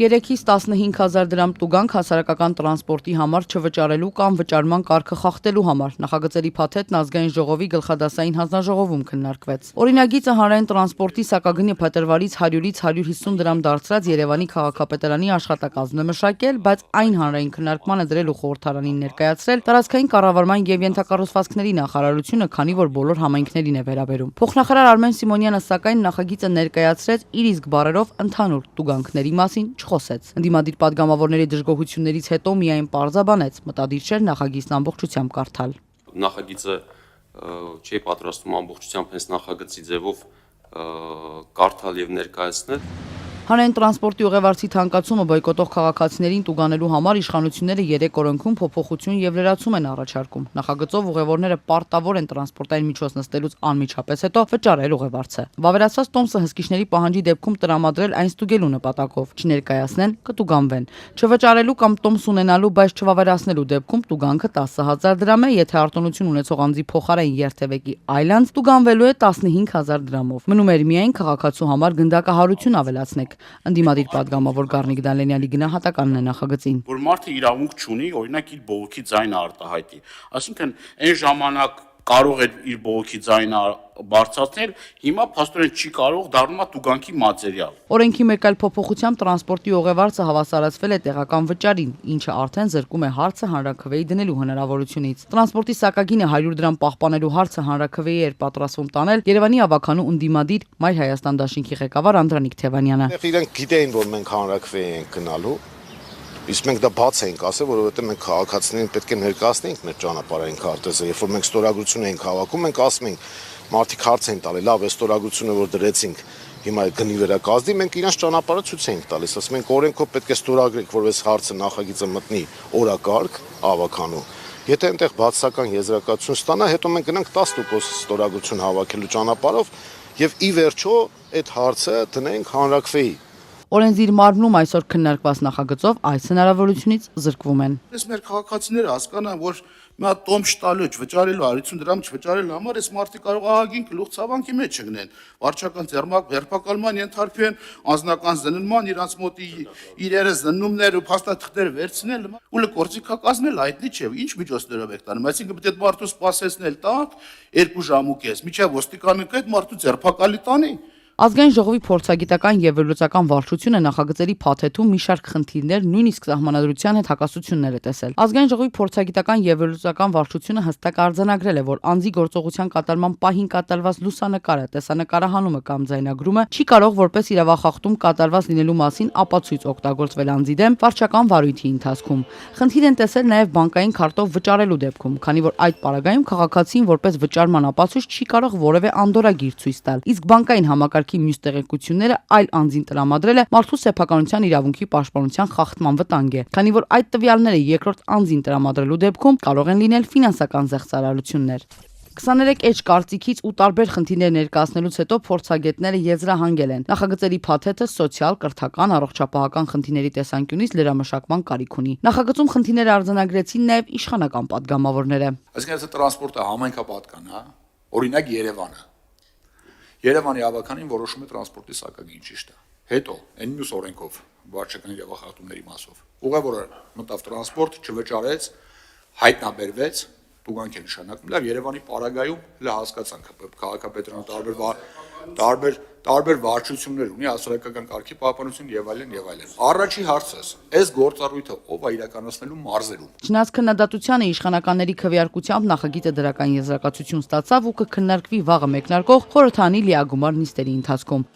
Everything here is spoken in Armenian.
3-ից 15,000 դրամ տուգանք հասարակական տրանսպորտի համար չվճարելու կամ վճարման կարգը խախտելու համար նախագծերի փաթեթն ազգային ժողովի գլխադասային հանձնաժողովում քննարկվեց։ Օրինագիծը հանրային տրանսպորտի սակագնի փետրվարից 100-ից 150 դրամ դարձրած Երևանի քաղաքապետարանի աշխատակազմն է մշակել, բայց այն հանրային քննարկմանը դրելու խորհրդարանին ներկայացրել տարածքային կառավարման եւ ենթակառուցվածքների նախարարությունը, քանի որ բոլոր համայնքներին է վերաբերում։ Փոխնախարար Արմեն Սիմոնյանը սակայն նախագիծը ներկայացրեց իր իսկ բառերով ընդհանուր տուգանքների մասին չխոսեց։ Ընդդիմադիր падգամավորների դժգոհություններից հետո միայն պարզաբանեց, մտադիր չէր նախագիծն ամբողջությամբ կարդալ։ Նախագիծը չի պատրաստում ամբողջությամբ հենց նախագծի ձևով կարդալ եւ ներկայացնել։ Հանրային տրանսպորտի ուղևորցի թանկացումը բոյկոտող քաղաքացիներին տուգանելու համար իշխանությունները 3 օրենքում փոփոխություն եւ լրացում են առաջարկում։ Նախագծով ուղևորները պարտավոր են տրանսպորտային միջոց նստելուց անմիջապես հետո վճարել ուղևորցը։ Վավերացված տոմսը հսկիչների պահանջի դեպքում տրամադրել այն ստուգելու նպատակով, չներկայացնեն, կտուգանվեն։ Չվճարելու կամ տոմս ունենալու, բայց չվավերացնելու դեպքում տուգանքը 10,000 դրամ է, եթե արտոնություն ունեցող անձի փոխարեն երթևեկի այլանց տուգանվելու է 15,000 դրամով։ Մնում էր միայն քաղաքացու համար գնդակահարություն ավելացնեք։ Ընդդիմադիր падգամավոր Գառնիկ Դալենյանի գնահատականն է նախագծին։ Որ մարդը իրավունք չունի, օրինակ իր բողոքի ձայնը արտահայտի։ Այսինքն այն ժամանակ կարող էր իր բողոքի ձայնը բարձրացնել, հիմա փաստորեն չի կարող, դառնում է տուգանքի մատերիալ։ Օրենքի մեկ այլ փոփոխությամբ տրանսպորտի ուղևորցը հավասարացվել է տեղական վճարին, ինչը արդեն զրկում է հարցը հանրաքվեի դնելու հնարավորությունից։ Տրանսպորտի սակագինը 100 դրամ պահպանելու հարցը հանրաքվեի էր պատրաստվում տանել Երևանի ավականու ընդդիմադիր Մայր Հայաստան դաշինքի ղեկավար Անդրանիկ Թևանյանը։ Իրենք գիտեին, որ մենք հանրաքվեի ենք գնալու, իսկ մենք դա բաց էինք ասել, որովհետև մենք քաղաքացիներին պետք է ներկայացնենք մեր ճանապարհային քարտեզը, երբ որ մենք ստորագրություն էինք հավաքում, մենք ասում ենք մարդիկ հարց են տալի, լավ, այս ստորագրությունը որ դրեցինք, հիմա գնի վրա կազդի, մենք իրանց ճանապարհը ցույց ենք տալիս, ասում ենք օրենքով պետք է ստորագրենք, որպես հարցը նախագիծը մտնի օրակարգ ավականու։ Եթե այնտեղ բացասական եզրակացություն ստանա, հետո մենք գնանք 10% ստորագրություն հավաքելու ճանապարհով եւ ի վերջո այդ հարցը դնենք հանրաքվեի։ Օրենսդիր մարմնում այսօր քննարկված նախագծով այս հնարավորությունից զրկվում են։ Այս մեր քաղաքացիները հասկանան, որ մի հատ տոմս տալու, չվճարելու 150 դրամ չվճարելու համար այս մարդիկ կարող ահագին գլուխ ցավանքի մեջ չգնեն։ Վարչական ձերբակալման ենթարկվեն, անձնական զննման, իրանց մոտ իրերը զննումներ ու փաստաթղթեր վերցնել, ու լկորցիկա կազմել հայտնի չէ, ինչ միջոցներով եք տանում։ Այսինքն պետք է մարդու սպասեցնել տակ 2 ժամուկես, միջև ոստիկանը այդ մարդու ձերբակալի տանի։ Ազգային ժողովի փորձագիտական եւ վերլուծական վարչությունը նախագծերի փաթեթում մի շարք խնդիրներ, նույնիսկ սահմանադրության հետ հակասություններ է տեսել։ Ազգային ժողովի փորձագիտական եւ վերլուծական վարչությունը հստակ արձանագրել է, որ անձի գործողության կատարման պահին կատարված լուսանկարը, տեսանկարահանումը կամ ձայնագրումը չի կարող որպես իրավախախտում կատարված լինելու մասին ապացույց օգտագործվել անձի դեմ վարչական վարույթի ընթացքում։ Խնդիր են տեսել նաեւ բանկային քարտով վճարելու դեպքում, քանի որ այդ պարագայում քաղաքացին որպես վճարման ապացույց չի կարող որևէ անդորրագիր ցույց տալ։ Իսկ բանկային համակարգի մյուս տեղեկությունները այլ անձին տրամադրելը մարդու սեփականության իրավունքի պաշտպանության խախտման վտանգ է, քանի որ այդ տվյալները երկրորդ անձին տրամադրելու դեպքում կարող են լինել ֆինանսական զեղծարարություններ։ 23 էջ կարծիքից ու տարբեր խնդիրներ ներկայացնելուց հետո փորձագետները եզրահանգել են։ Նախագծերի փաթեթը սոցիալ, կրթական, առողջապահական խնդիրների տեսանկյունից լրամշակման կարիք ունի։ Նախագծում խնդիրներ արձանագրեցին նաև իշխանական падգամավորները։ Այսինքն այս տրանսպորտը համայնքապատկան է, օրինակ Երևանը։ Երևանի ավականին որոշում է տրանսպորտի սակագին, ճիշտ է։ Հետո այն մյուս օրենքով, վարչական իրավախախտումների մասով, ուղևորը մտավ տրանսպորտ, չվճարեց, հայտնաբերվեց, տուգանք է նշանակում, լավ Երևանի պարագայում հələ հասկացանք, տարբեր վարչություններ ունի, հասարակական կարգի պահպանություն եւ այլն եւ այլն։ Առաջի հարցս, այս գործառույթը ով է իրականացնելու մարզերում։ Չնայած քննադատությանը իշխանականների քվեարկությամբ նախագիծը դրական եզրակացություն ստացավ ու կքննարկվի վաղը մեկնարկող խորհրդանի լիագումար նիստերի ընթացքում։